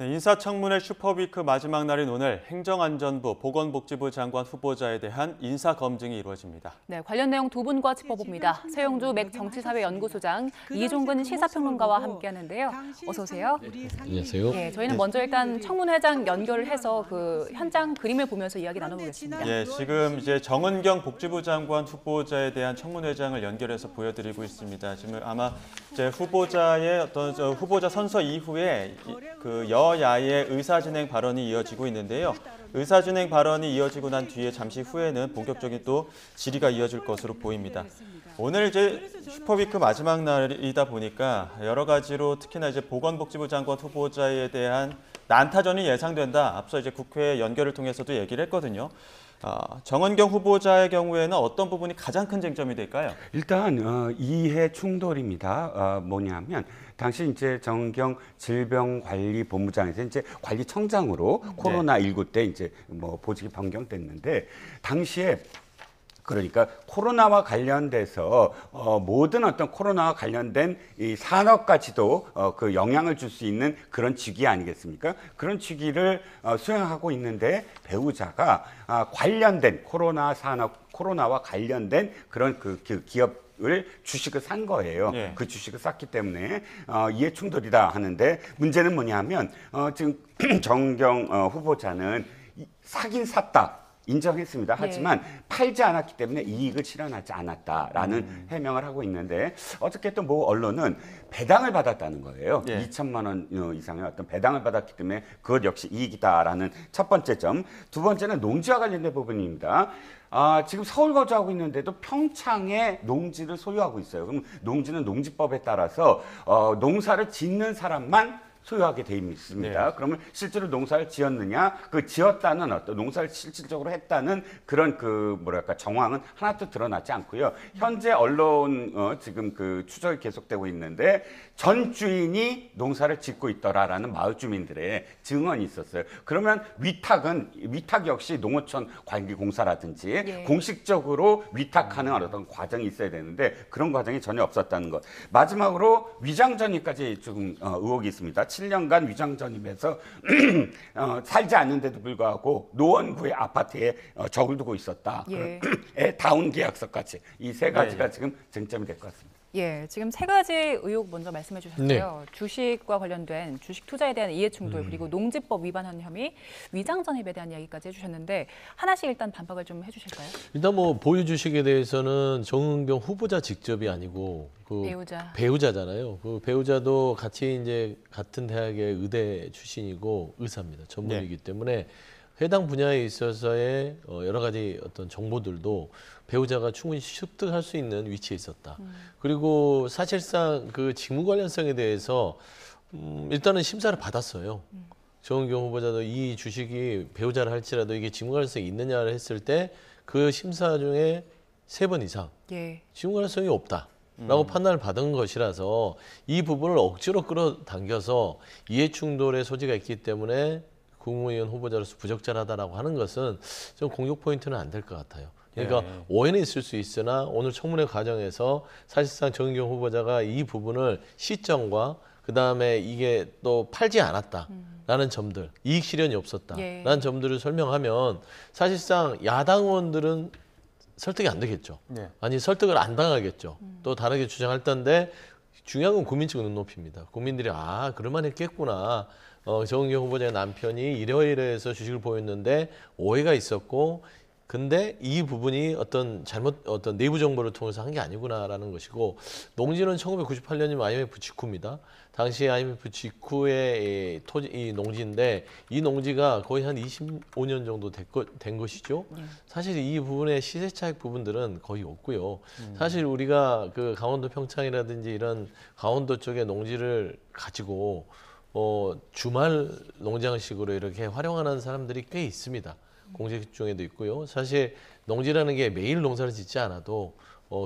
네, 인사청문회 슈퍼위크 마지막 날인 오늘 행정안전부, 보건복지부 장관 후보자에 대한 인사검증이 이루어집니다. 네, 관련 내용 두 분과 짚어봅니다. 최영주 맥 정치사회연구소장, 이종근 시사평론가와 함께하는데요. 어서 오세요. 네, 안녕하세요. 네, 저희는 먼저 일단 청문회장 연결을 해서 그 현장 그림을 보면서 이야기 나눠보겠습니다. 예, 지금 이제 정은경 복지부 장관 후보자에 대한 청문회장을 연결해서 보여드리고 있습니다. 지금 아마 이제 후보자의 후보자 선서 이후에 그 여야의 의사진행 발언이 이어지고 있는데요. 의사진행 발언이 이어지고 난 뒤에 잠시 후에는 본격적인 또 질의가 이어질 것으로 보입니다. 오늘 이제 슈퍼위크 마지막 날이다 보니까 여러 가지로 특히나 이제 보건복지부 장관 후보자에 대한 난타전이 예상된다. 앞서 이제 국회 연결을 통해서도 얘기를 했거든요. 정은경 후보자의 경우에는 어떤 부분이 가장 큰 쟁점이 될까요? 일단 이해 충돌입니다. 뭐냐면 당시 이제 정은경 질병관리본부장에서 이제 관리청장으로 코로나19 때 이제 뭐 보직이 변경됐는데 당시에 그러니까 코로나와 관련돼서 모든 어떤 코로나와 관련된 이 산업까지도 그 영향을 줄 수 있는 그런 직위 아니겠습니까? 그런 직위를 수행하고 있는데 배우자가 관련된 코로나와 관련된 그런 그 기업을 주식을 산 거예요. 네. 그 주식을 샀기 때문에 이해 충돌이다 하는데 문제는 뭐냐면 지금 정경 후보자는 사긴 샀다. 인정했습니다. 하지만 팔지 않았기 때문에 이익을 실현하지 않았다라는 해명을 하고 있는데 어떻게든 뭐 언론은 배당을 받았다는 거예요. 2천만 원 이상의 어떤 배당을 받았기 때문에 그것 역시 이익이다라는 첫 번째 점. 두 번째는 농지와 관련된 부분입니다. 지금 서울 거주하고 있는데도 평창에 농지를 소유하고 있어요. 그럼 농지는 농지법에 따라서 농사를 짓는 사람만 소유하게 돼 있습니다. 네. 그러면 실제로 농사를 지었느냐, 그 지었다는 어떤 농사를 실질적으로 했다는 그런 그 뭐랄까 정황은 하나도 드러나지 않고요. 현재 언론 지금 그 추적이 계속되고 있는데 전 주인이 농사를 짓고 있더라라는 마을 주민들의 증언이 있었어요. 그러면 위탁 역시 농어촌 관리공사라든지 공식적으로 위탁하는 어떤 과정이 있어야 되는데 그런 과정이 전혀 없었다는 것. 마지막으로 위장전입까지 조금 의혹이 있습니다. 7년간 위장전입에서 살지 않는데도 불구하고 노원구의 아파트에 적을 두고 있었다. 다운 계약서까지 이 세 가지가 지금 쟁점이 될 것 같습니다. 예, 지금 세 가지 의혹 먼저 말씀해 주셨어요. 주식과 관련된 주식 투자에 대한 이해 충돌 그리고 농지법 위반한 혐의, 위장 전입에 대한 이야기까지 해주셨는데 하나씩 일단 반박을 좀 해주실까요? 일단 뭐 보유 주식에 대해서는 정은경 후보자 직접이 아니고 그 배우자잖아요. 그 배우자도 같이 이제 같은 대학의 의대 출신이고 의사입니다. 전문이기 때문에 해당 분야에 있어서의 여러 가지 어떤 정보들도 배우자가 충분히 습득할 수 있는 위치에 있었다. 그리고 사실상 그 직무 관련성에 대해서 일단은 심사를 받았어요. 정은경 후보자도 이 주식이 배우자를 할지라도 이게 직무 관련성이 있느냐를 했을 때 그 심사 중에 3번 이상 직무 관련성이 없다라고 판단을 받은 것이라서 이 부분을 억지로 끌어당겨서 이해충돌의 소지가 있기 때문에 국무위원 후보자로서 부적절하다라고 하는 것은 좀 공격 포인트는 안 될 것 같아요. 그러니까 오해는 있을 수 있으나 오늘 청문회 과정에서 사실상 정은경 후보자가 이 부분을 시점과 그다음에 이게 또 팔지 않았다라는 점들, 이익 실현이 없었다라는 점들을 설명하면 사실상 야당 의원들은 설득이 안 되겠죠. 아니 설득을 안 당하겠죠. 또 다르게 주장할 텐데 중요한 건 국민 측 눈높이입니다. 국민들이 그럴만 했겠구나. 정은경 후보자의 남편이 이러이러해서 주식을 보였는데 오해가 있었고 근데 이 부분이 어떤 내부 정보를 통해서 한 게 아니구나라는 것이고 농지는 1998년이면 IMF 직후입니다. 당시 IMF 직후의 이 농지인데 이 농지가 거의 한 25년 정도 된 것이죠. 사실 이 부분의 시세 차익 부분들은 거의 없고요. 사실 우리가 그 강원도 평창이라든지 이런 강원도 쪽의 농지를 가지고 주말 농장식으로 이렇게 활용하는 사람들이 꽤 있습니다. 공직 중에도 있고요. 사실 농지라는 게 매일 농사를 짓지 않아도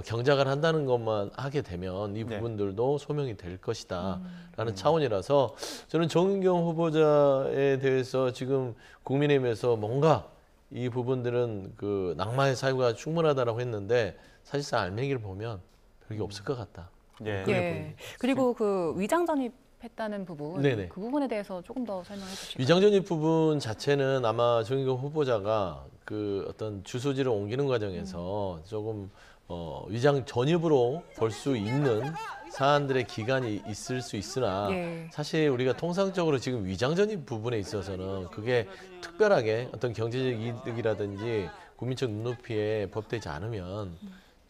경작을 한다는 것만 하게 되면 이 부분들도 소명이 될 것이다 라는 차원이라서 저는 정은경 후보자에 대해서 지금 국민의힘에서 뭔가 이 부분들은 그 낙마의 사유가 충분하다라고 했는데 사실상 알맹이를 보면 별게 없을 것 같다. 그리고 그 위장 전입 위장전입했다는 부분, 네네. 그 부분에 대해서 조금 더 설명해 주실까요? 위장전입 부분 자체는 아마 정의경 후보자가 그 어떤 주소지를 옮기는 과정에서 조금 위장 전입으로 볼 수 있는 사안들의 기간이 있을 수 있으나 예. 사실 우리가 통상적으로 지금 위장 전입 부분에 있어서는 그게 특별하게 어떤 경제적 이득이라든지 국민적 눈높이에 법되지 않으면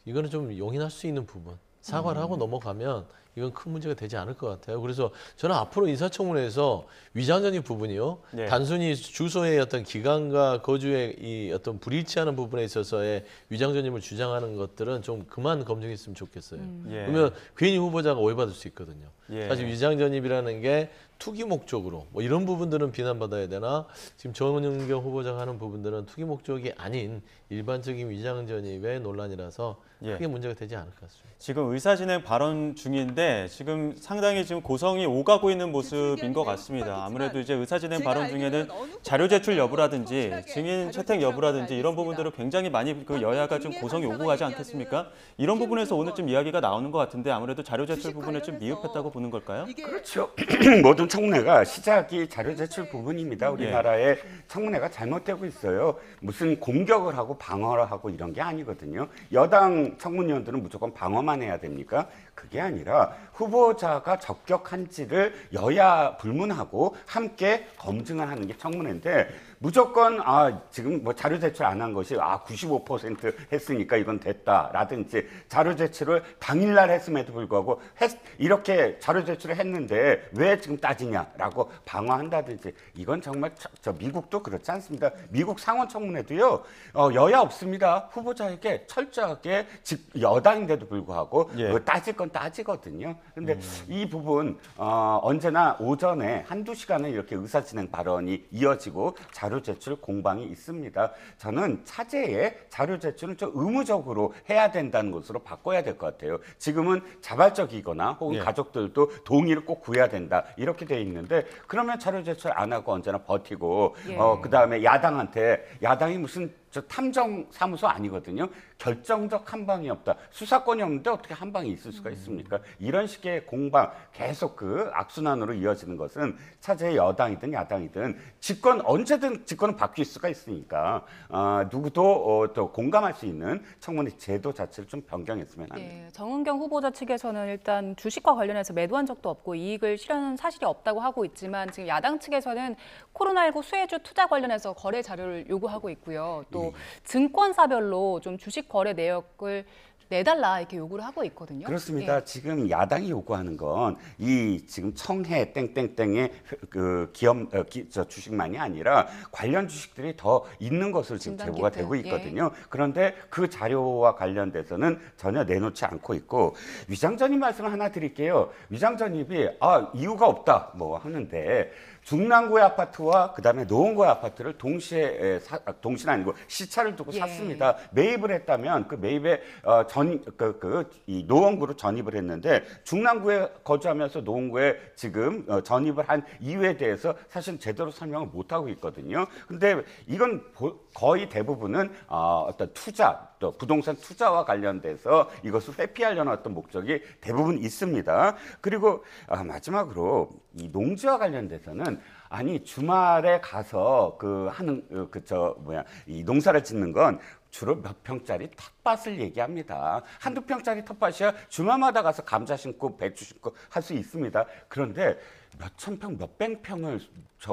이거는 좀 용인할 수 있는 부분, 사과를 하고 넘어가면 이건 큰 문제가 되지 않을 것 같아요. 그래서 저는 앞으로 인사청문회에서 위장전입 부분이요, 네. 단순히 주소의 어떤 기간과 거주의 이 어떤 불일치하는 부분에 있어서의 위장전입을 주장하는 것들은 좀 그만 검증했으면 좋겠어요. 예. 그러면 괜히 후보자가 오해받을 수 있거든요. 예. 사실 위장전입이라는 게 투기 목적으로 뭐 이런 부분들은 비난받아야 되나, 지금 정은경 후보자가 하는 부분들은 투기 목적이 아닌 일반적인 위장전입의 논란이라서 예. 크게 문제가 되지 않을 것 같습니다. 지금 의사진행 발언 중인데 지금 상당히 지금 고성이 오가고 있는 모습인 것 같습니다. 아무래도 이제 의사진행 발언 중에는 자료 제출 여부라든지 증인 채택 여부라든지 이런 부분들을 굉장히 많이 그 여야가 좀 고성이 오고 가지 않겠습니까? 이런 부분에서 오늘 좀 이야기가 나오는 것 같은데 아무래도 자료 제출 부분에 좀 미흡했다고 보는 걸까요? 그렇죠. 모든 청문회가 시작이 자료 제출 부분입니다. 우리나라의 청문회가 잘못되고 있어요. 무슨 공격을 하고 방어를 하고 이런 게 아니거든요. 여당 청문위원들은 무조건 방어만 해야 됩니까? 그게 아니라 후보자가 적격한지를 여야 불문하고 함께 검증을 하는 게 청문회인데, 무조건 지금 뭐 자료 제출 안 한 것이 95% 했으니까 이건 됐다라든지, 자료 제출을 당일날 했음에도 불구하고 이렇게 자료 제출을 했는데 왜 지금 따지냐라고 방어한다든지, 이건 정말 저 미국도 그렇지 않습니다. 미국 상원 청문회도요, 여야 없습니다. 후보자에게 철저하게 여당인데도 불구하고 예. 따질 건 따지거든요. 근데 이 부분 언제나 오전에 한두 시간은 이렇게 의사진행 발언이 이어지고 자료 제출 공방이 있습니다. 저는 차제에 자료 제출은 좀 의무적으로 해야 된다는 것으로 바꿔야 될 것 같아요. 지금은 자발적이거나 혹은 예. 가족들도 동의를 꼭 구해야 된다 이렇게 돼 있는데, 그러면 자료 제출 안 하고 언제나 버티고 예. 그다음에 야당이 무슨 저 탐정사무소 아니거든요. 결정적 한 방이 없다. 수사권이 없는데 어떻게 한 방이 있을 수가 있습니까? 이런 식의 공방 계속 그 악순환으로 이어지는 것은 차제의 여당이든 야당이든 언제든 집권은 바뀔 수가 있으니까 누구도 또 공감할 수 있는 청문회 제도 자체를 좀 변경했으면 합니다. 네, 정은경 후보자 측에서는 일단 주식과 관련해서 매도한 적도 없고 이익을 실현한 사실이 없다고 하고 있지만, 지금 야당 측에서는 코로나19 수혜주 투자 관련해서 거래 자료를 요구하고 있고요. 또 증권사별로 좀 주식 거래 내역을 내달라 이렇게 요구를 하고 있거든요. 그렇습니다. 예. 지금 야당이 요구하는 건 이 지금 청해 땡땡땡의 그 주식만이 아니라 관련 주식들이 더 있는 것으로 지금 진단 제보가 키트. 되고 있거든요. 그런데 그 자료와 관련돼서는 전혀 내놓지 않고 있고, 위장전입 말씀을 하나 드릴게요. 위장전입이 이유가 없다 뭐 하는데, 중랑구의 아파트와 그다음에 노원구의 아파트를 동시에 동시는 아니고 시차를 두고 예. 샀습니다. 매입을 했다면 그 매입에 이 노원구로 전입을 했는데, 중랑구에 거주하면서 노원구에 지금 전입을 한 이유에 대해서 사실 제대로 설명을 못 하고 있거든요. 근데 이건 거의 대부분은 어떤 투자, 또 부동산 투자와 관련돼서 이것을 회피하려는 어떤 목적이 대부분 있습니다. 그리고 마지막으로 이 농지와 관련돼서는 주말에 가서 이 농사를 짓는 건 주로 몇 평짜리 텃밭을 얘기합니다. 한두 평짜리 텃밭이야 주말마다 가서 감자 심고 배추 심고 할 수 있습니다. 그런데 몇천 평, 몇백 평을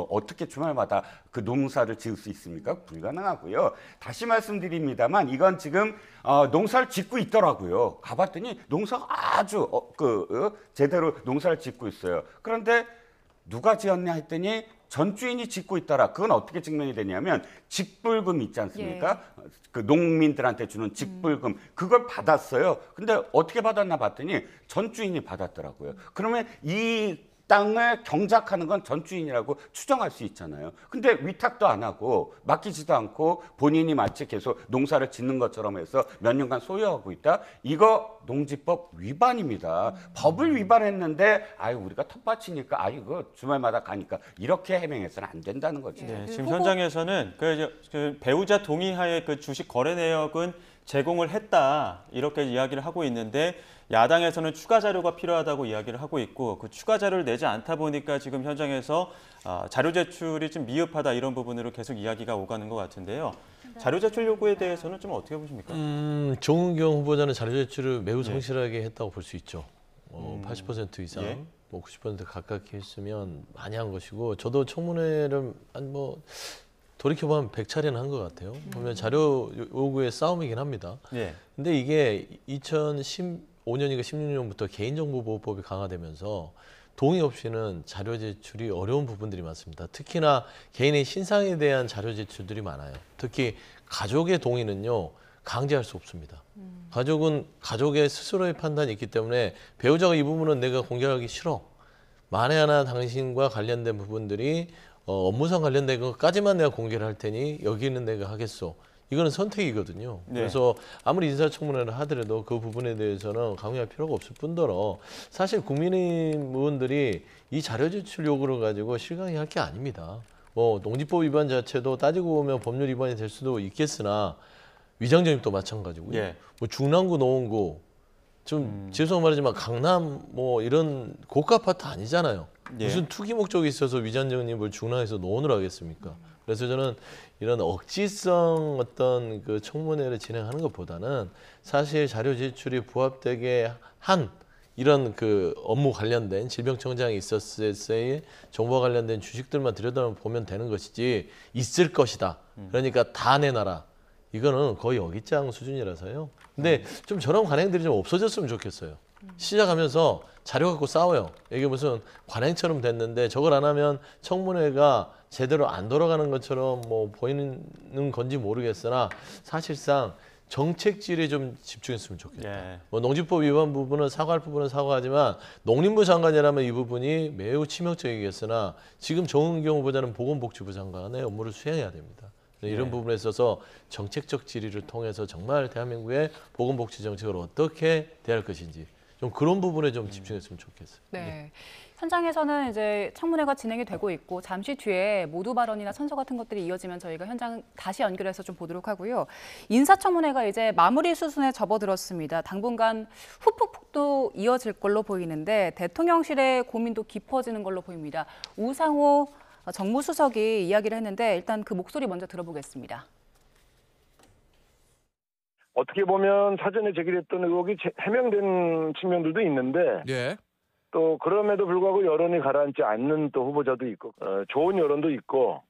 어떻게 주말마다 그 농사를 지을 수 있습니까? 불가능하고요. 다시 말씀드립니다만, 이건 지금 농사를 짓고 있더라고요. 가봤더니 농사가 아주 제대로 농사를 짓고 있어요. 그런데 누가 지었냐 했더니 전 주인이 짓고 있더라. 그건 어떻게 증명이 되냐면 직불금 있지 않습니까? 예. 그 농민들한테 주는 직불금, 그걸 받았어요. 근데 어떻게 받았나 봤더니 전 주인이 받았더라고요. 그러면 이 땅을 경작하는 건 전 주인이라고 추정할 수 있잖아요. 근데 위탁도 안 하고 맡기지도 않고 본인이 마치 계속 농사를 짓는 것처럼 해서 몇 년간 소유하고 있다? 이거 농지법 위반입니다. 법을 위반했는데 우리가 텃밭이니까 이거 주말마다 가니까 이렇게 해명해서는 안 된다는 거죠. 네, 지금 현장에서는 그 배우자 동의하에 그 주식 거래 내역은 제공을 했다 이렇게 이야기를 하고 있는데, 야당에서는 추가 자료가 필요하다고 이야기를 하고 있고 그 추가 자료를 내지 않다 보니까 지금 현장에서 자료 제출이 좀 미흡하다 이런 부분으로 계속 이야기가 오가는 것 같은데요. 자료 제출 요구에 대해서는 좀 어떻게 보십니까? 정은경 후보자는 자료 제출을 매우 성실하게 했다고 볼 수 있죠. 80% 이상, 예. 뭐 90% 가깝게 했으면 많이 한 것이고 저도 청문회를 돌이켜보면 100차례는 한 것 같아요. 보면 자료 요구의 싸움이긴 합니다. 예. 근데 이게 2015년인가 16년부터 개인정보보호법이 강화되면서 동의 없이는 자료 제출이 어려운 부분들이 많습니다. 특히나 개인의 신상에 대한 자료 제출들이 많아요. 특히 가족의 동의는요, 강제할 수 없습니다. 가족은 가족의 스스로의 판단이 있기 때문에 배우자가 이 부분은 내가 공개하기 싫어. 만에 하나 당신과 관련된 부분들이 업무상 관련된 것까지만 내가 공개를 할 테니 여기는 내가 하겠소. 이거는 선택이거든요. 네. 그래서 아무리 인사청문회를 하더라도 그 부분에 대해서는 강요할 필요가 없을 뿐더러 사실 국민의힘 의원들이 이 자료 제출 요구를 가지고 실강할 게 아닙니다. 뭐 농지법 위반 자체도 따지고 보면 법률 위반이 될 수도 있겠으나 위장전입도 마찬가지고요. 예. 뭐 중랑구, 노원구 좀 죄송한 말이지만 강남 뭐 이런 고가 아파트 아니잖아요. 예. 무슨 투기 목적이 있어서 위장전입을 중랑에서 노원으로 하겠습니까? 그래서 저는 이런 억지성 어떤 그 청문회를 진행하는 것보다는 사실 자료 제출이 부합되게 한 이런 그 업무 관련된 질병청장이 있었을 때의 정보와 관련된 주식들만 들여다보면 되는 것이지 있을 것이다. 그러니까 다 내놔라. 이거는 거의 어깃장 수준이라서요. 근데 좀 저런 관행들이 좀 없어졌으면 좋겠어요. 시작하면서 자료 갖고 싸워요. 이게 무슨 관행처럼 됐는데 저걸 안 하면 청문회가 제대로 안 돌아가는 것처럼 뭐 보이는 건지 모르겠으나 사실상 정책질에 좀 집중했으면 좋겠다. 예. 뭐 농지법 위반 부분은 사과할 부분은 사과하지만 농림부 장관이라면 이 부분이 매우 치명적이겠으나 지금 정은경 후보자는 보건복지부 장관의 업무를 수행해야 됩니다. 이런 네. 부분에 있어서 정책적 질의를 통해서 정말 대한민국의 보건복지 정책을 어떻게 대할 것인지 좀 그런 부분에 좀 집중했으면 좋겠어요. 네. 현장에서는 이제 청문회가 진행이 되고 있고 잠시 뒤에 모두 발언이나 선서 같은 것들이 이어지면 저희가 현장 다시 연결해서 좀 보도록 하고요. 인사청문회가 이제 마무리 수순에 접어들었습니다. 당분간 후폭풍도 이어질 걸로 보이는데 대통령실의 고민도 깊어지는 걸로 보입니다. 우상호 정무수석이 이야기를 했는데 일단 그 목소리 먼저 들어보겠습니다. 어떻게 보면 사전에 제기됐던 의혹이 해명된 측면들도 있는데 예. 또 그럼에도 불구하고 여론이 가라앉지 않는 또 후보자도 있고 좋은 여론도 있고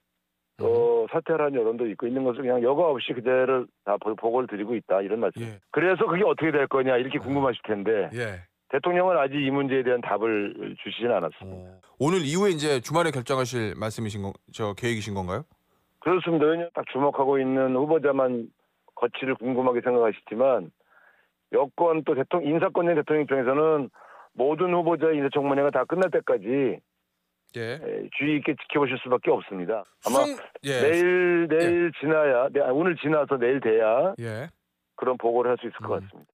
또 사퇴하라는 여론도 있고 있는 것을 그냥 여과 없이 그대로 다 보고를 드리고 있다 이런 말씀. 예. 그래서 그게 어떻게 될 거냐 이렇게 궁금하실 텐데 예. 대통령은 아직 이 문제에 대한 답을 주시진 않았습니다. 오늘 이후에 이제 주말에 결정하실 말씀이신 계획이신 건가요? 그렇습니다. 왜냐하면 딱 주목하고 있는 후보자만 거취를 궁금하게 생각하시지만 여권 또 인사권의 대통령 입장에서는 모든 후보자의 인사청문회가 다 끝날 때까지 예. 주의 있게 지켜보실 수밖에 없습니다. 아마 예. 내일 지나야 오늘 지나서 내일 돼야 예. 그런 보고를 할 수 있을 것 같습니다.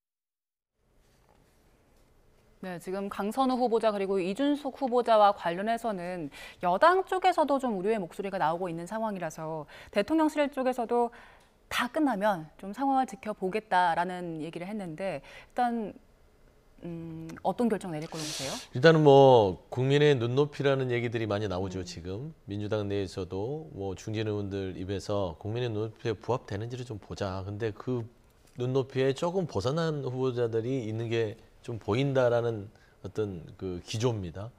네, 지금 강선우 후보자 그리고 이준석 후보자와 관련해서는 여당 쪽에서도 좀 우려의 목소리가 나오고 있는 상황이라서 대통령실 쪽에서도 다 끝나면 좀 상황을 지켜보겠다라는 얘기를 했는데 일단 어떤 결정 내릴 걸로 보세요? 일단은 뭐 국민의 눈높이라는 얘기들이 많이 나오죠. 지금 민주당 내에서도 뭐 중진 의원들 입에서 국민의 눈높이에 부합되는지를 좀 보자. 근데 그 눈높이에 조금 벗어난 후보자들이 있는 게 좀 보인다라는 어떤 그 기조입니다.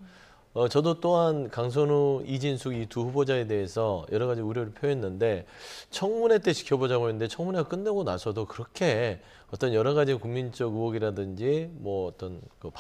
저도 또한 강선우, 이진숙 이 두 후보자에 대해서 여러 가지 우려를 표했는데 청문회 때 지켜보자고 했는데 청문회가 끝나고 나서도 그렇게 어떤 여러 가지 국민적 의혹이라든지 뭐 어떤 그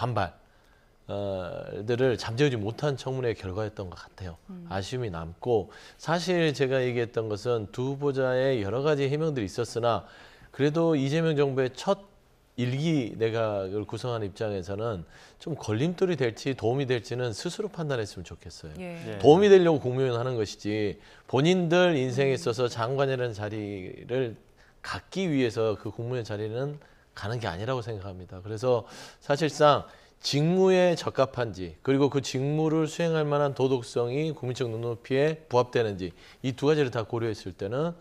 반발들을 잠재우지 못한 청문회 결과였던 것 같아요. 아쉬움이 남고 사실 제가 얘기했던 것은 두 후보자의 여러 가지 해명들이 있었으나 그래도 이재명 정부의 첫 일기 내각을 구성하는 입장에서는 좀 걸림돌이 될지 도움이 될지는 스스로 판단했으면 좋겠어요. 예. 도움이 되려고 국무위원 하는 것이지 본인들 인생에 있어서 장관이라는 자리를 갖기 위해서 그 국무위원 자리는 가는 게 아니라고 생각합니다. 그래서 사실상 직무에 적합한지 그리고 그 직무를 수행할 만한 도덕성이 국민적 눈높이에 부합되는지 이 두 가지를 다 고려했을 때는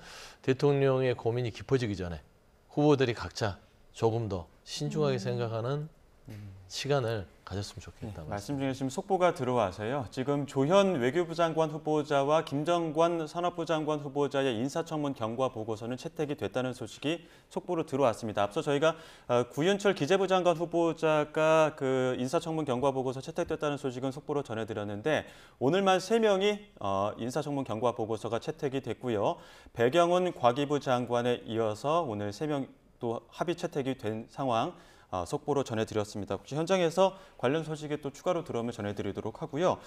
대통령의 고민이 깊어지기 전에 후보들이 각자 조금 더 신중하게 생각하는 시간을 가졌으면 좋겠다. 말씀 중에 지금 속보가 들어와서요. 지금 조현 외교부 장관 후보자와 김정관 산업부 장관 후보자의 인사청문 경과 보고서는 채택이 됐다는 소식이 속보로 들어왔습니다. 앞서 저희가 구윤철 기재부 장관 후보자가 그 인사청문 경과 보고서 채택됐다는 소식은 속보로 전해드렸는데 오늘만 3명이 인사청문 경과 보고서가 채택이 됐고요. 배경훈 과기부 장관에 이어서 오늘 3명 또 합의 채택이 된 상황. 속보로 전해드렸습니다. 혹시 현장에서 관련 소식이 또 추가로 들어오면 전해드리도록 하고요.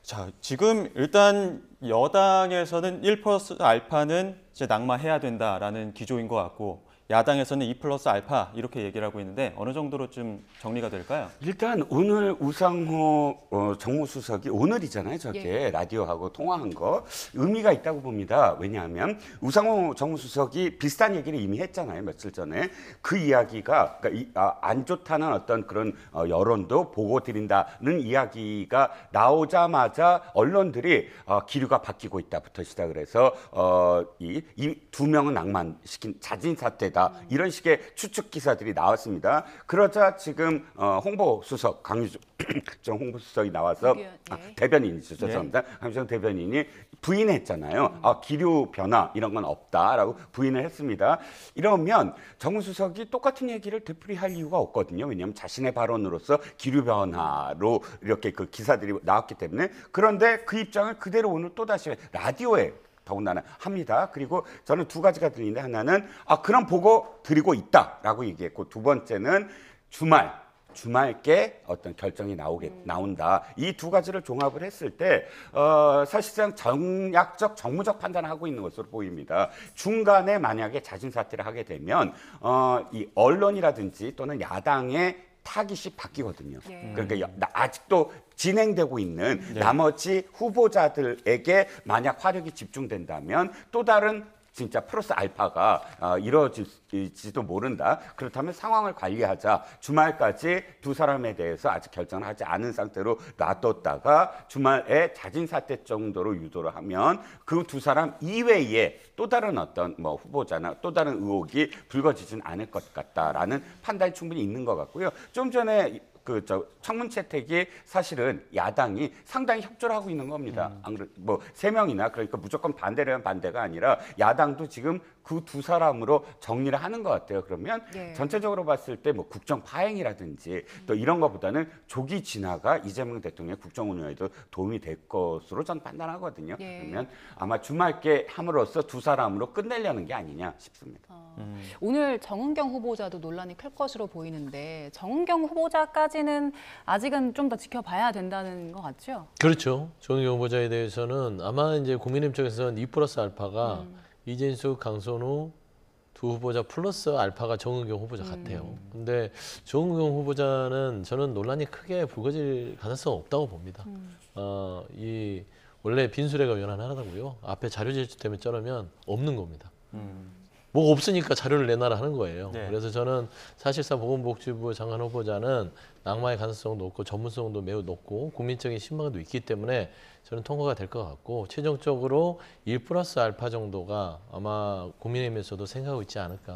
자, 지금 일단 여당에서는 1+알파는 이제 낙마해야 된다라는 기조인 것 같고 야당에서는 2+알파 이렇게 얘기를 하고 있는데 어느 정도로 좀 정리가 될까요? 일단 오늘 우상호 정무수석이 오늘이잖아요. 저게 라디오하고 통화한 거 의미가 있다고 봅니다. 왜냐하면 우상호 정무수석이 비슷한 얘기를 이미 했잖아요. 며칠 전에 그 이야기가 그러니까 안 좋다는 어떤 그런 여론도 보고 드린다는 이야기가 나오자마자 언론들이 기류가 바뀌고 있다부터 시작을 해서 이 두 명은 낭만시킨 자진 사태 이런 식의 추측 기사들이 나왔습니다. 그러자 지금 홍보수석 강유정 홍보수석이 나와서 대변인이죠. 죄송합니다. 강유정 대변인이 부인했잖아요. 기류 변화 이런 건 없다라고 부인을 했습니다. 이러면 정무수석이 똑같은 얘기를 되풀이할 이유가 없거든요. 왜냐하면 자신의 발언으로서 기류 변화로 이렇게 그 기사들이 나왔기 때문에. 그런데 그 입장을 그대로 오늘 또다시 라디오에 더군다나 합니다. 그리고 저는 두 가지가 들리는데 하나는 그런 보고 드리고 있다라고 얘기했고 두 번째는 주말께 어떤 결정이 나온다. 이 두 가지를 종합을 했을 때 사실상 정략적 정무적 판단을 하고 있는 것으로 보입니다. 중간에 만약에 자진 사퇴를 하게 되면 이 언론이라든지 또는 야당의 타깃이 바뀌거든요. 그러니까 아직도 진행되고 있는 나머지 후보자들에게 만약 화력이 집중된다면 또 다른 진짜 플러스 알파가 이루어질지도 모른다. 그렇다면 상황을 관리하자. 주말까지 두 사람에 대해서 아직 결정을 하지 않은 상태로 놔뒀다가 주말에 자진 사퇴 정도로 유도를 하면 그 두 사람 이외에 또 다른 어떤 뭐 후보자나 또 다른 의혹이 불거지진 않을 것 같다라는 판단이 충분히 있는 것 같고요. 좀 전에 청문 채택이 사실은 야당이 상당히 협조를 하고 있는 겁니다. 안 그래, 뭐 3명이나 그러니까 무조건 반대라면 반대가 아니라 야당도 지금 그 두 사람으로 정리를 하는 것 같아요. 그러면 전체적으로 봤을 때 뭐 국정 파행이라든지 또 이런 것보다는 조기 진화가 이재명 대통령의 국정 운영에도 도움이 될 것으로 저는 판단하거든요. 그러면 아마 주말께 함으로써 두 사람으로 끝내려는 게 아니냐 싶습니다. 오늘 정은경 후보자도 논란이 클 것으로 보이는데 정은경 후보자까지는 아직은 좀 더 지켜봐야 된다는 것 같죠? 그렇죠. 정은경 후보자에 대해서는 아마 이제 국민의힘 쪽에서는 2+알파가 이진숙, 강선우 두 후보자 플러스 알파가 정은경 후보자 같아요. 근데 정은경 후보자는 저는 논란이 크게 불거질 가능성은 없다고 봅니다. 이 원래 빈수레가 연한하다고요. 앞에 자료 제출되면 쩌르면 없는 겁니다. 뭐 없으니까 자료를 내놔라 하는 거예요. 그래서 저는 사실상 보건복지부 장관 후보자는 낙마의 가능성도 높고 전문성도 매우 높고 국민적인 신망도 있기 때문에 저는 통과가 될 것 같고 최종적으로 1+알파 정도가 아마 국민의힘에서도 생각하고 있지 않을까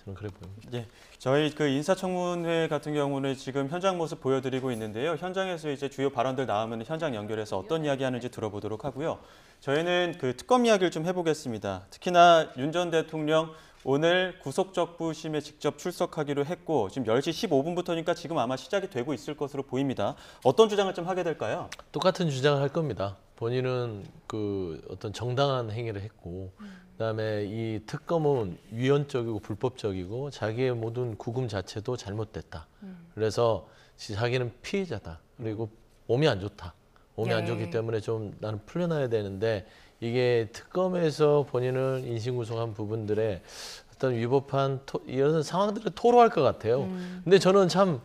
저는 그래 보입니다. 저희 그 인사청문회 같은 경우는 지금 현장 모습 보여드리고 있는데요. 현장에서 이제 주요 발언들 나오면 현장 연결해서 어떤 이야기하는지 들어보도록 하고요. 저희는 그 특검 이야기를 좀 해보겠습니다. 특히나 윤 전 대통령 오늘 구속적부심에 직접 출석하기로 했고 지금 10시 15분부터니까 지금 아마 시작이 되고 있을 것으로 보입니다. 어떤 주장을 좀 하게 될까요? 똑같은 주장을 할 겁니다. 본인은 그 어떤 정당한 행위를 했고 그다음에 이 특검은 위헌적이고 불법적이고 자기의 모든 구금 자체도 잘못됐다. 그래서 자기는 피해자다. 그리고 몸이 안 좋다. 몸이 안 좋기 때문에 좀 나는 풀려나야 되는데 이게 특검에서 본인을 인신구속한 부분들의 어떤 위법한 이런 상황들을 토로할 것 같아요. 근데 저는 참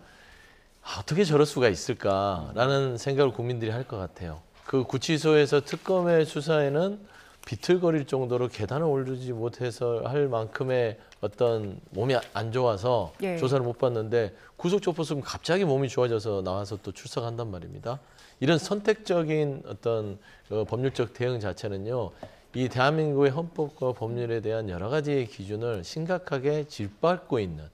어떻게 저럴 수가 있을까라는 생각을 국민들이 할 것 같아요. 그 구치소에서 특검의 수사에는 비틀거릴 정도로 계단을 오르지 못해서 할 만큼의 어떤 몸이 안 좋아서 조사를 못 받는데 구속적부심 갑자기 몸이 좋아져서 나와서 또 출석한단 말입니다. 이런 선택적인 어떤 법률적 대응 자체는요. 이 대한민국의 헌법과 법률에 대한 여러 가지의 기준을 심각하게 짓밟고 있는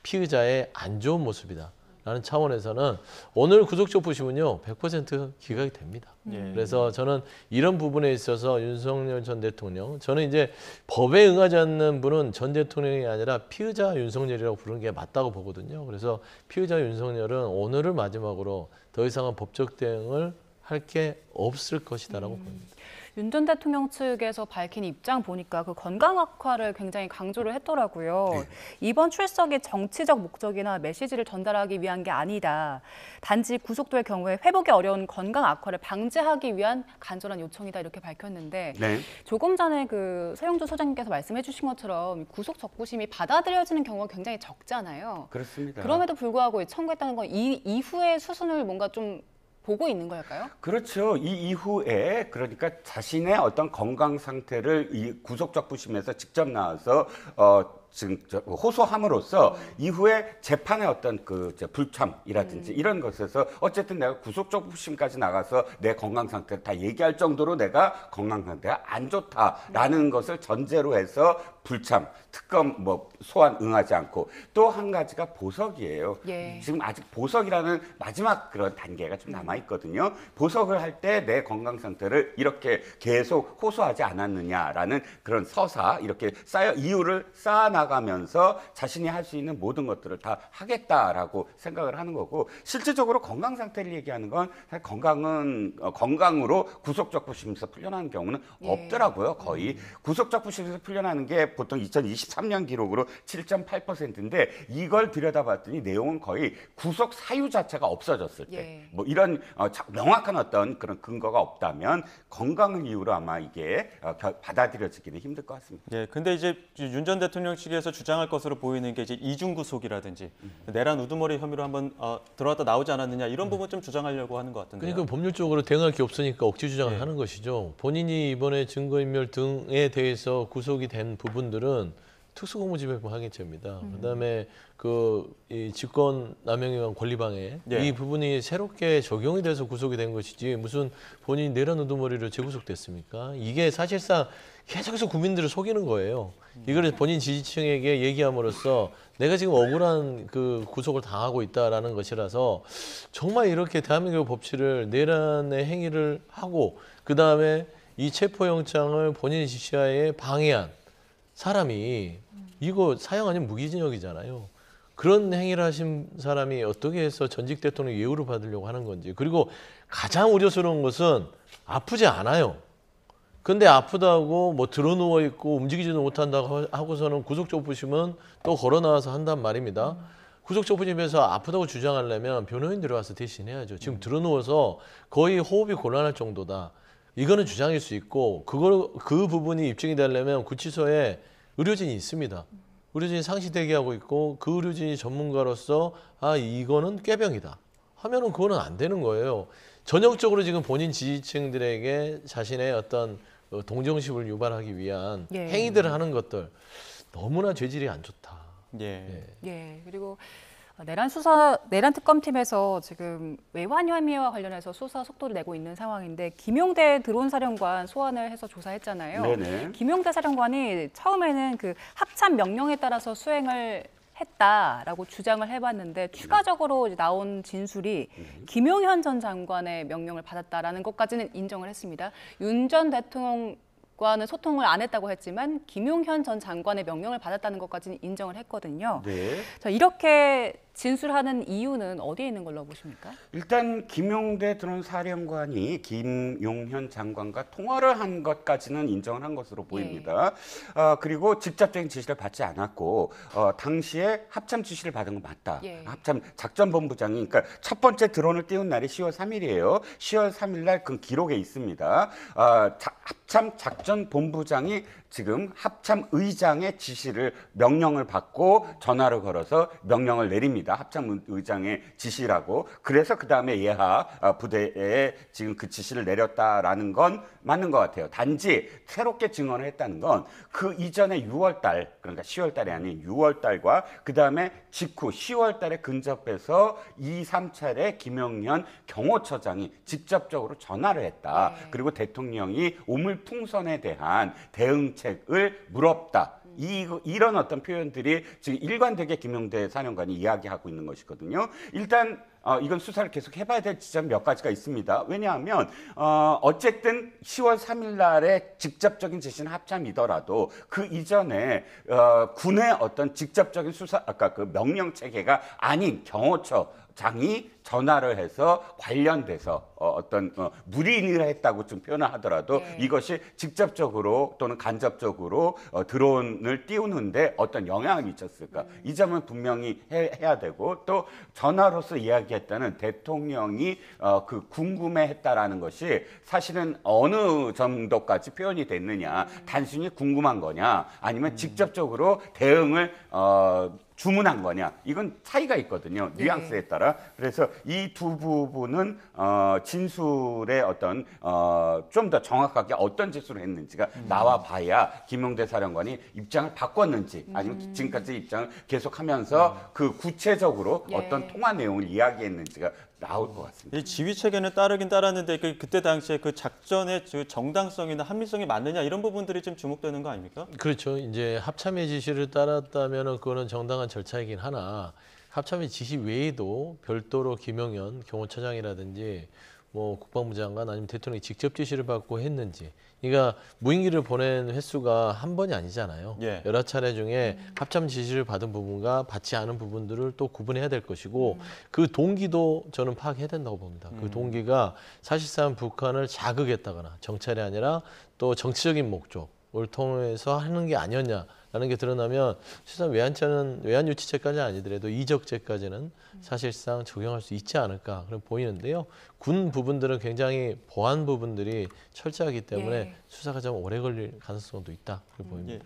피의자의 안 좋은 모습이다라는 라는 차원에서는 오늘 구속적 부심은요 100% 기각이 됩니다. 예. 그래서 저는 이런 부분에 있어서 윤석열 전 대통령, 저는 이제 법에 응하지 않는 분은 전 대통령이 아니라 피의자 윤석열이라고 부르는 게 맞다고 보거든요. 그래서 피의자 윤석열은 오늘을 마지막으로 더 이상은 법적 대응을 할 게 없을 것이다라고 봅니다. 윤 전 대통령 측에서 밝힌 입장 보니까 그 건강 악화를 굉장히 강조를 했더라고요. 이번 출석이 정치적 목적이나 메시지를 전달하기 위한 게 아니다. 단지 구속될 경우에 회복이 어려운 건강 악화를 방지하기 위한 간절한 요청이다 이렇게 밝혔는데 네. 조금 전에 그 서영주 소장님께서 말씀해 주신 것처럼 구속 적부심이 받아들여지는 경우가 굉장히 적잖아요. 그렇습니다. 그럼에도 불구하고 청구했다는 건 이 이후의 수순을 뭔가 좀 보고 있는 걸까요? 그렇죠. 이 이후에 그러니까 자신의 어떤 건강 상태를 이 구속적 부심에서 직접 나와서 지금 호소함으로써 이후에 재판의 어떤 그 불참이라든지 이런 것에서 어쨌든 내가 구속적 부심까지 나가서 내 건강 상태를 다 얘기할 정도로 내가 건강 상태가 안 좋다라는 것을 전제로 해서 불참, 특검 뭐 소환 응하지 않고 또 한 가지가 보석이에요. 예. 지금 아직 보석이라는 마지막 그런 단계가 좀 남아 있거든요. 보석을 할 때 내 건강 상태를 이렇게 계속 호소하지 않았느냐라는 그런 서사 이렇게 이유를 쌓아나가면서 자신이 할 수 있는 모든 것들을 다 하겠다라고 생각을 하는 거고 실질적으로 건강 상태를 얘기하는 건 사실 건강으로 구속적 부심에서 풀려나는 경우는 없더라고요. 거의 구속적 부심에서 풀려나는 게 보통 2023년 기록으로 7.8%인데 이걸 들여다봤더니 내용은 거의 구속 사유 자체가 없어졌을 때 뭐 이런 명확한 어떤 그런 근거가 없다면 건강을 이유로 아마 이게 받아들여지기는 힘들 것 같습니다. 예, 근데 이제 윤 전 대통령 측에서 주장할 것으로 보이는 게 이제 이중 구속이라든지 내란 우두머리 혐의로 한번 들어왔다 나오지 않았느냐 이런 부분 좀 주장하려고 하는 것 같은데요. 그러니까 법률적으로 대응할 게 없으니까 억지 주장을 하는 것이죠. 본인이 이번에 증거인멸 등에 대해서 구속이 된 부분들은 특수공무집행 방해죄입니다. 그다음에 이 직권남용에 의한 권리방해 이 부분이 새롭게 적용이 돼서 구속이 된 것이지 무슨 본인이 내란 우두머리로 재구속됐습니까? 이게 사실상 계속해서 국민들을 속이는 거예요. 이걸 본인 지지층에게 얘기함으로써 내가 지금 억울한 그 구속을 당하고 있다라는 것이라서 정말 이렇게 대한민국 법치를 내란의 행위를 하고 그다음에 이 체포영장을 본인 지시하에 방해한 사람이 이거 사형 아니면 무기징역이잖아요. 그런 행위를 하신 사람이 어떻게 해서 전직 대통령 예우를 받으려고 하는 건지. 그리고 가장 우려스러운 것은 아프지 않아요. 근데 아프다고 뭐 드러누워 있고 움직이지도 못한다고 하고서는 구속적 부심은 또 걸어 나와서 한단 말입니다. 구속적 부심에서 아프다고 주장하려면 변호인 들어와서 대신해야죠. 지금 드러누워서 거의 호흡이 곤란할 정도다. 이거는 주장일 수 있고 그 부분이 입증이 되려면 구치소에 의료진이 있습니다. 의료진이 상시 대기하고 있고 그 의료진이 전문가로서 이거는 꾀병이다 하면은 그거는 안 되는 거예요. 전형적으로 지금 본인 지지층들에게 자신의 어떤 동정심을 유발하기 위한 행위들을 하는 것들 너무나 죄질이 안 좋다. 예. 그리고 내란 특검팀에서 지금 외환 혐의와 관련해서 수사 속도를 내고 있는 상황인데 김용대 드론 사령관 소환을 해서 조사했잖아요. 네네. 김용대 사령관이 처음에는 그 합참 명령에 따라서 수행을 했다라고 주장을 해봤는데 추가적으로 이제 나온 진술이 김용현 전 장관의 명령을 받았다라는 것까지는 인정을 했습니다. 윤 전 대통령과는 소통을 안 했다고 했지만 김용현 전 장관의 명령을 받았다는 것까지는 인정을 했거든요. 네. 자, 이렇게 진술하는 이유는 어디에 있는 걸로 보십니까? 일단 김용대 드론 사령관이 김용현 장관과 통화를 한 것까지는 인정을 한 것으로 보입니다. 그리고 직접적인 지시를 받지 않았고 당시에 합참 지시를 받은 건 맞다. 합참 작전본부장이 그러니까 첫 번째 드론을 띄운 날이 10월 3일이에요. 10월 3일 날 그 기록에 있습니다. 합참 작전본부장이 지금 합참 의장의 명령을 받고 전화를 걸어서 명령을 내립니다. 합참 의장의 지시라고. 그래서 그 다음에 예하 부대에 지금 그 지시를 내렸다라는 건 맞는 것 같아요. 단지 새롭게 증언을 했다는 건 그 이전에 6월달 그러니까 10월달이 아닌 6월달과 그 다음에 직후 10월달에 근접해서 2, 3차례 김용현 경호처장이 직접적으로 전화를 했다. 그리고 대통령이 오물풍선에 대한 대응책을 물었다. 이런 어떤 표현들이 지금 일관되게 김용대 사령관이 이야기하고 있는 것이거든요. 일단 이건 수사를 계속 해봐야 될 지점 몇 가지가 있습니다. 왜냐하면 어쨌든 10월 3일 날에 직접적인 지시는 합참이더라도 그 이전에 군의 어떤 직접적인 수사 아까 그 명령 체계가 아닌 경호처장이 전화를 해서 관련돼서 어떤 물인을 했다고 좀 표현을 하더라도 네. 이것이 직접적으로 또는 간접적으로 드론을 띄우는데 어떤 영향을 미쳤을까? 이 점은 분명히 해야 되고 또 전화로서 이야기했다는 대통령이 그 궁금해했다라는 것이 사실은 어느 정도까지 표현이 됐느냐? 단순히 궁금한 거냐? 아니면 직접적으로 대응을 주문한 거냐? 이건 차이가 있거든요. 뉘앙스에 따라. 그래서 이 두 부분은 진술의 어떤 좀 더 정확하게 어떤 짓을 했는지가 나와 봐야 김용대 사령관이 입장을 바꿨는지 아니면 지금까지 입장을 계속하면서 그 구체적으로 예. 어떤 통화 내용을 이야기했는지가 나올 것 같습니다. 이 지휘 체계는 따르긴 따랐는데 그때 당시에 그 작전의 정당성이나 합리성이 맞느냐 이런 부분들이 좀 주목되는 거 아닙니까? 그렇죠. 이제 합참의 지시를 따랐다면은 그거는 정당한 절차이긴 하나 합참의 지시 외에도 별도로 김용현 경호처장이라든지 뭐 국방부 장관 아니면 대통령이 직접 지시를 받고 했는지, 그러니까 무인기를 보낸 횟수가 한 번이 아니잖아요. 예. 여러 차례 중에 합참 지시를 받은 부분과 받지 않은 부분들을 또 구분해야 될 것이고 그 동기도 저는 파악해야 된다고 봅니다. 그 동기가 사실상 북한을 자극했다거나 정찰이 아니라 또 정치적인 목적을 통해서 하는 게 아니었냐라는 게 드러나면 실상 외환 유치죄까지는 아니더라도 이적죄까지는 사실상 적용할 수 있지 않을까 그런 보이는데요. 군 부분들은 굉장히 보안 부분들이 철저하기 때문에 예. 수사가 좀 오래 걸릴 가능성도 있다 그렇게 보입니다.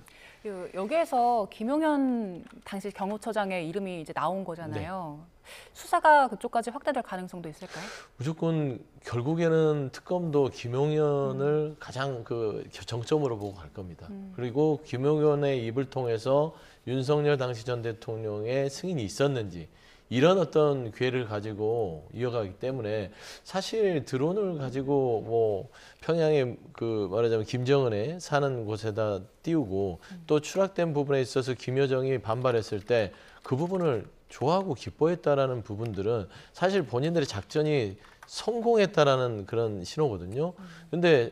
여기에서 김용현 당시 경호처장의 이름이 이제 나온 거잖아요. 수사가 그쪽까지 확대될 가능성도 있을까요? 무조건 결국에는 특검도 김용현을 가장 그 정점으로 보고 갈 겁니다. 그리고 김용현의 입을 통해서 윤석열 당시 전 대통령의 승인이 있었는지 이런 어떤 기회를 가지고 이어가기 때문에 사실 드론을 가지고 뭐 평양에 그 말하자면 김정은의 사는 곳에다 띄우고 또 추락된 부분에 있어서 김여정이 반발했을 때 그 부분을 좋아하고 기뻐했다라는 부분들은 사실 본인들의 작전이 성공했다라는 그런 신호거든요. 근데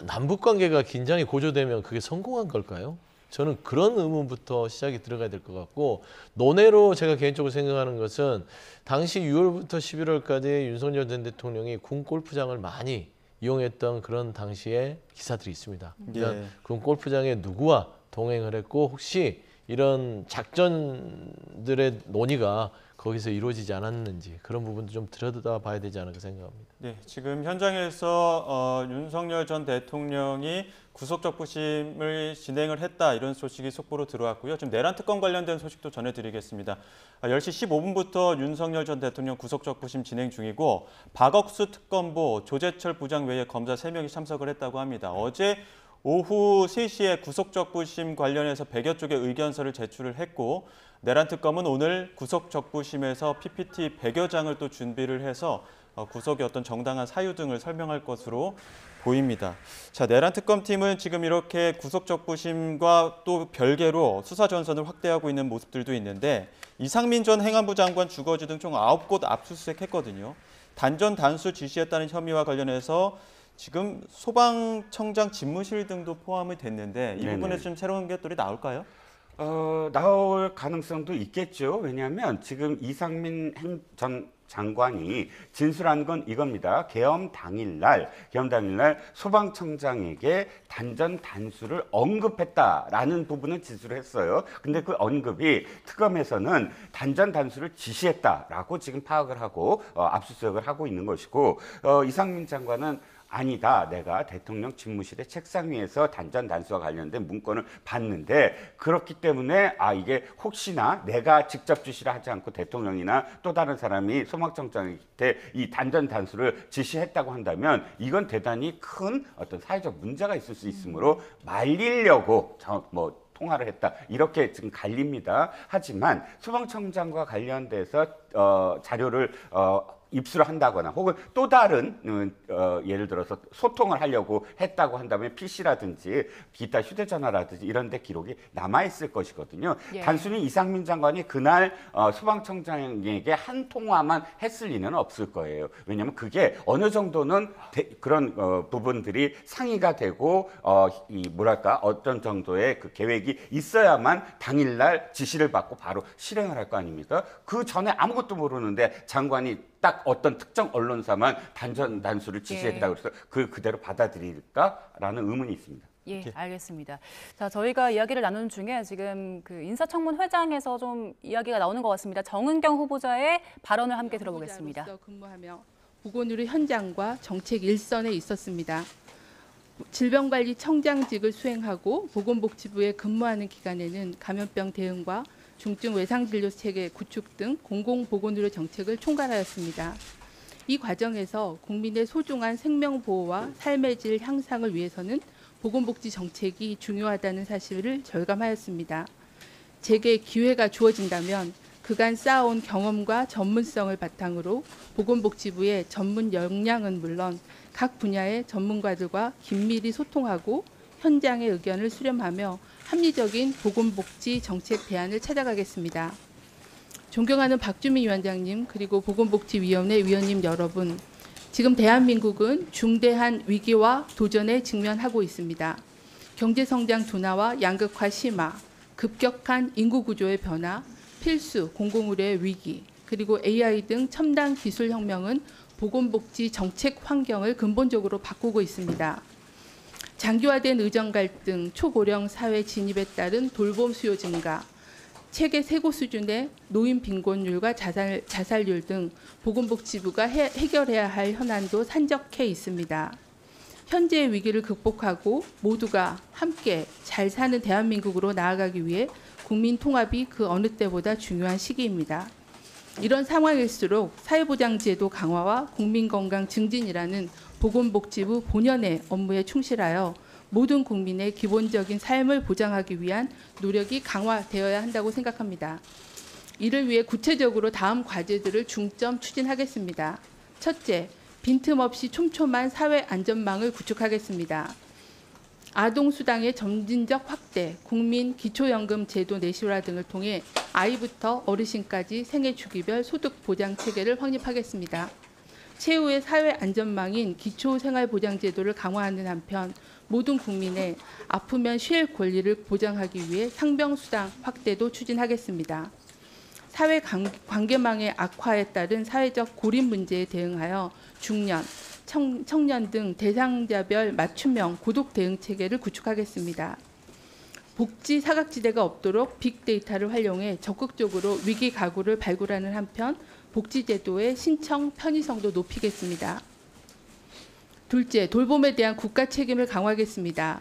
남북 관계가 긴장이 고조되면 그게 성공한 걸까요? 저는 그런 의문부터 시작이 들어가야 될 것 같고, 논외로 제가 개인적으로 생각하는 것은 당시 6월부터 11월까지 윤석열 전 대통령이 군 골프장을 많이 이용했던 그런 당시의 기사들이 있습니다. 그러니까 예. 군 골프장에 누구와 동행을 했고 혹시 이런 작전들의 논의가 거기서 이루어지지 않았는지 그런 부분도 좀 들여다봐야 되지 않을까 생각합니다. 네, 지금 현장에서 윤석열 전 대통령이 구속적부심을 진행을 했다 이런 소식이 속보로 들어왔고요. 지금 내란 특검 관련된 소식도 전해드리겠습니다. 10시 15분부터 윤석열 전 대통령 구속적부심 진행 중이고 박억수 특검보, 조재철 부장 외에 검사 3명이 참석을 했다고 합니다. 어제 오후 3시에 구속적부심 관련해서 100여 쪽의 의견서를 제출을 했고 내란 특검은 오늘 구속적부심에서 PPT 100여 장을 또 준비를 해서 구속의 어떤 정당한 사유 등을 설명할 것으로 보입니다. 자, 내란 특검팀은 지금 이렇게 구속적부심과 또 별개로 수사 전선을 확대하고 있는 모습들도 있는데 이상민 전 행안부 장관 주거지 등 총 9곳 압수수색했거든요. 단전 단수 지시했다는 혐의와 관련해서 지금 소방청장 집무실 등도 포함이 됐는데 이 부분에 좀 새로운 것들이 나올까요? 나올 가능성도 있겠죠. 왜냐하면 지금 이상민 전 장관이 진술한 건 이겁니다. 계엄 당일날 소방청장에게 단전 단수를 언급했다라는 부분은 진술을 했어요. 근데 그 언급이 특검에서는 단전 단수를 지시했다라고 지금 파악을 하고 압수수색을 하고 있는 것이고 이상민 장관은 아니다. 내가 대통령 집무실의 책상 위에서 단전 단수와 관련된 문건을 봤는데 그렇기 때문에 이게 혹시나 내가 직접 지시를 하지 않고 대통령이나 또 다른 사람이 소방청장한테 이 단전 단수를 지시했다고 한다면 이건 대단히 큰 어떤 사회적 문제가 있을 수 있으므로 말리려고 통화를 했다. 이렇게 지금 갈립니다. 하지만 소방청장과 관련돼서 자료를 입수를 한다거나 혹은 또 다른 예를 들어서 소통을 하려고 했다고 한다면 PC라든지 기타 휴대전화라든지 이런 데 기록이 남아있을 것이거든요. 예. 단순히 이상민 장관이 그날 소방청장에게 한 통화만 했을 리는 없을 거예요. 왜냐하면 그게 어느 정도는 그런 부분들이 상의가 되고 뭐랄까 어떤 정도의 그 계획이 있어야만 당일날 지시를 받고 바로 실행을 할 거 아닙니까? 그 전에 아무것도 모르는데 장관이 딱 어떤 특정 언론사만 단수를 지시했다고 해서 그 그대로 받아들일까라는 의문이 있습니다. 예, 알겠습니다. 자, 저희가 이야기를 나누는 중에 지금 그 인사청문회장에서 좀 이야기가 나오는 것 같습니다. 정은경 후보자의 발언을 함께 들어보겠습니다. 후보자로서 근무하며 보건의료 현장과 정책 일선에 있었습니다. 질병관리청장직을 수행하고 보건복지부에 근무하는 기간에는 감염병 대응과 중증 외상진료 체계 구축 등 공공보건의료 정책을 총괄하였습니다. 이 과정에서 국민의 소중한 생명보호와 삶의 질 향상을 위해서는 보건복지 정책이 중요하다는 사실을 절감하였습니다. 제게 기회가 주어진다면 그간 쌓아온 경험과 전문성을 바탕으로 보건복지부의 전문 역량은 물론 각 분야의 전문가들과 긴밀히 소통하고 현장의 의견을 수렴하며 합리적인 보건복지 정책 대안을 찾아가겠습니다. 존경하는 박주민 위원장님 그리고 보건복지위원회 위원님 여러분, 지금 대한민국은 중대한 위기와 도전에 직면하고 있습니다. 경제성장 둔화와 양극화 심화, 급격한 인구구조의 변화, 필수 공공의료의 위기, 그리고 AI 등 첨단 기술 혁명은 보건복지 정책 환경을 근본적으로 바꾸고 있습니다. 장기화된 의정 갈등, 초고령 사회 진입에 따른 돌봄 수요 증가, 세계 최고 수준의 노인 빈곤율과 자살률 등 보건복지부가 해결해야 할 현안도 산적해 있습니다. 현재의 위기를 극복하고 모두가 함께 잘 사는 대한민국으로 나아가기 위해 국민 통합이 그 어느 때보다 중요한 시기입니다. 이런 상황일수록 사회보장제도 강화와 국민건강 증진이라는 보건복지부 본연의 업무에 충실하여 모든 국민의 기본적인 삶을 보장하기 위한 노력이 강화되어야 한다고 생각합니다. 이를 위해 구체적으로 다음 과제들을 중점 추진하겠습니다. 첫째, 빈틈없이 촘촘한 사회 안전망을 구축하겠습니다. 아동수당의 점진적 확대, 국민 기초연금 제도 내실화 등을 통해 아이부터 어르신까지 생애 주기별 소득 보장 체계를 확립하겠습니다. 최후의 사회 안전망인 기초생활보장제도를 강화하는 한편 모든 국민의 아프면 쉴 권리를 보장하기 위해 상병수당 확대도 추진하겠습니다. 사회 관계망의 악화에 따른 사회적 고립 문제에 대응하여 중년, 청년 등 대상자별 맞춤형 고독 대응 체계를 구축하겠습니다. 복지 사각지대가 없도록 빅데이터를 활용해 적극적으로 위기 가구를 발굴하는 한편 복지제도의 신청 편의성도 높이겠습니다. 둘째, 돌봄에 대한 국가 책임을 강화하겠습니다.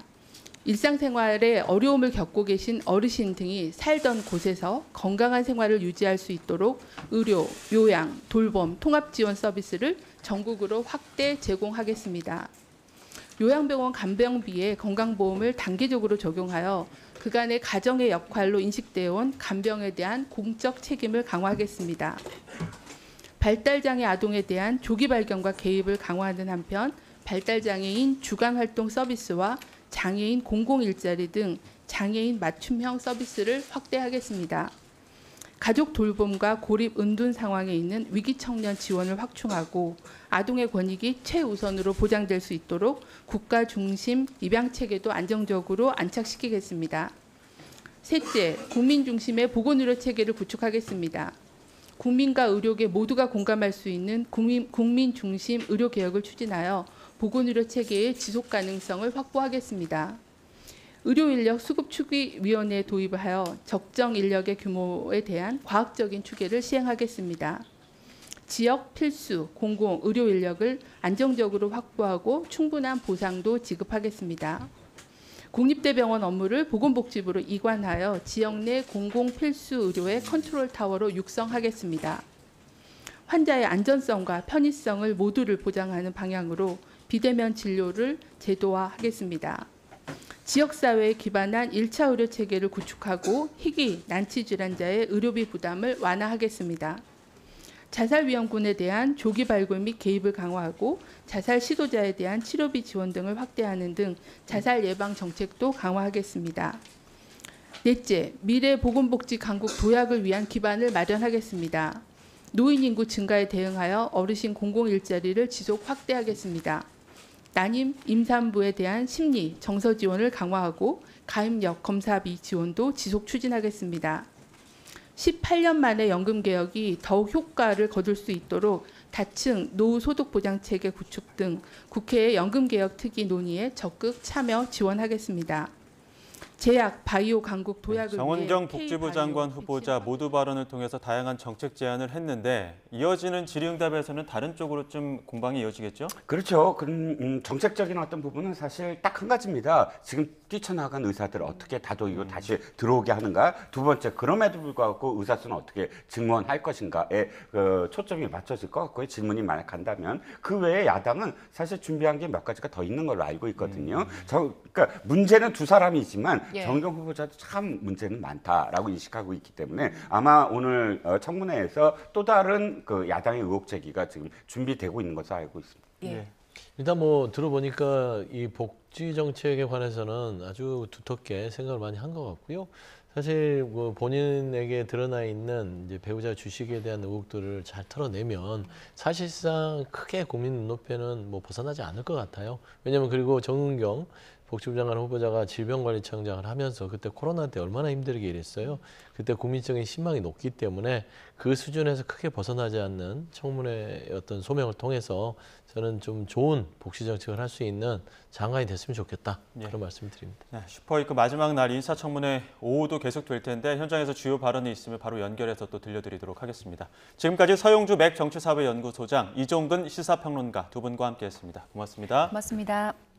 일상생활에 어려움을 겪고 계신 어르신 등이 살던 곳에서 건강한 생활을 유지할 수 있도록 의료, 요양, 돌봄, 통합지원 서비스를 전국으로 확대 제공하겠습니다. 요양병원 간병비에 건강보험을 단계적으로 적용하여 그간의 가정의 역할로 인식되어 온 간병에 대한 공적 책임을 강화하겠습니다. 발달장애 아동에 대한 조기 발견과 개입을 강화하는 한편 발달장애인 주간활동 서비스와 장애인 공공일자리 등 장애인 맞춤형 서비스를 확대하겠습니다. 가족 돌봄과 고립 은둔 상황에 있는 위기청년 지원을 확충하고 아동의 권익이 최우선으로 보장될 수 있도록 국가 중심 입양체계도 안정적으로 안착시키겠습니다. 셋째, 국민 중심의 보건의료 체계를 구축하겠습니다. 국민과 의료계 모두가 공감할 수 있는 국민 중심 의료개혁을 추진하여 보건의료 체계의 지속 가능성을 확보하겠습니다. 의료인력 수급추기위원회에 도입을 하여 적정 인력의 규모에 대한 과학적인 추계를 시행하겠습니다. 지역 필수 공공 의료 인력을 안정적으로 확보하고 충분한 보상도 지급하겠습니다. 국립대병원 업무를 보건복지부로 이관하여 지역 내 공공 필수 의료의 컨트롤 타워로 육성하겠습니다. 환자의 안전성과 편의성을 모두를 보장하는 방향으로 비대면 진료를 제도화하겠습니다. 지역사회에 기반한 1차 의료 체계를 구축하고 희귀, 난치 질환자의 의료비 부담을 완화하겠습니다. 자살위험군에 대한 조기 발굴 및 개입을 강화하고 자살 시도자에 대한 치료비 지원 등을 확대하는 등 자살 예방 정책도 강화하겠습니다. 넷째, 미래 보건복지 강국 도약을 위한 기반을 마련하겠습니다. 노인 인구 증가에 대응하여 어르신 공공 일자리를 지속 확대하겠습니다. 난임, 임산부에 대한 심리, 정서 지원을 강화하고 가입력, 검사비 지원도 지속 추진하겠습니다. 18년 만에 연금개혁이 더욱 효과를 거둘 수 있도록 다층 노후소득보장체계 구축 등 국회의 연금개혁 특위 논의에 적극 참여 지원하겠습니다. 제약, 바이오 강국 도약을 위해 정은경 복지부 장관 K바이오 후보자 모두 발언을 통해서 다양한 정책 제안을 했는데 이어지는 질의응답에서는 다른 쪽으로 좀 공방이 이어지겠죠? 그렇죠. 정책적인 어떤 부분은 사실 딱 한 가지입니다. 지금 뛰쳐나간 의사들 어떻게 다독이고 다시 들어오게 하는가. 두 번째, 그럼에도 불구하고 의사수는 어떻게 증원할 것인가에 초점이 맞춰질 것 같고요. 질문이 만약 간다면. 그 외에 야당은 사실 준비한 게 몇 가지가 더 있는 걸로 알고 있거든요. 그러니까 문제는 두 사람이지만 예. 정은경 후보자도 참 문제는 많다라고 인식하고 있기 때문에 아마 오늘 청문회에서 또 다른 그 야당의 의혹 제기가 지금 준비되고 있는 것으로 알고 있습니다. 예. 일단 뭐 들어보니까 이 복지 정책에 관해서는 아주 두텁게 생각을 많이 한 것 같고요. 사실 뭐 본인에게 드러나 있는 이제 배우자 주식에 대한 의혹들을 잘 털어내면 사실상 크게 국민 눈높이는 뭐 벗어나지 않을 것 같아요. 왜냐하면 그리고 정은경 복지부 장관 후보자가 질병관리청장을 하면서 그때 코로나 때 얼마나 힘들게 일했어요. 그때 국민적인 신망이 높기 때문에 그 수준에서 크게 벗어나지 않는 청문회의 어떤 소명을 통해서 저는 좀 좋은 복지 정책을 할 수 있는 장관이 됐으면 좋겠다. 예. 그런 말씀을 드립니다. 네, 슈퍼위크 마지막 날 인사청문회 오후도 계속될 텐데 현장에서 주요 발언이 있으면 바로 연결해서 또 들려드리도록 하겠습니다. 지금까지 서용주 맥정치사회연구소장, 이종근 시사평론가 두 분과 함께했습니다. 고맙습니다. 고맙습니다.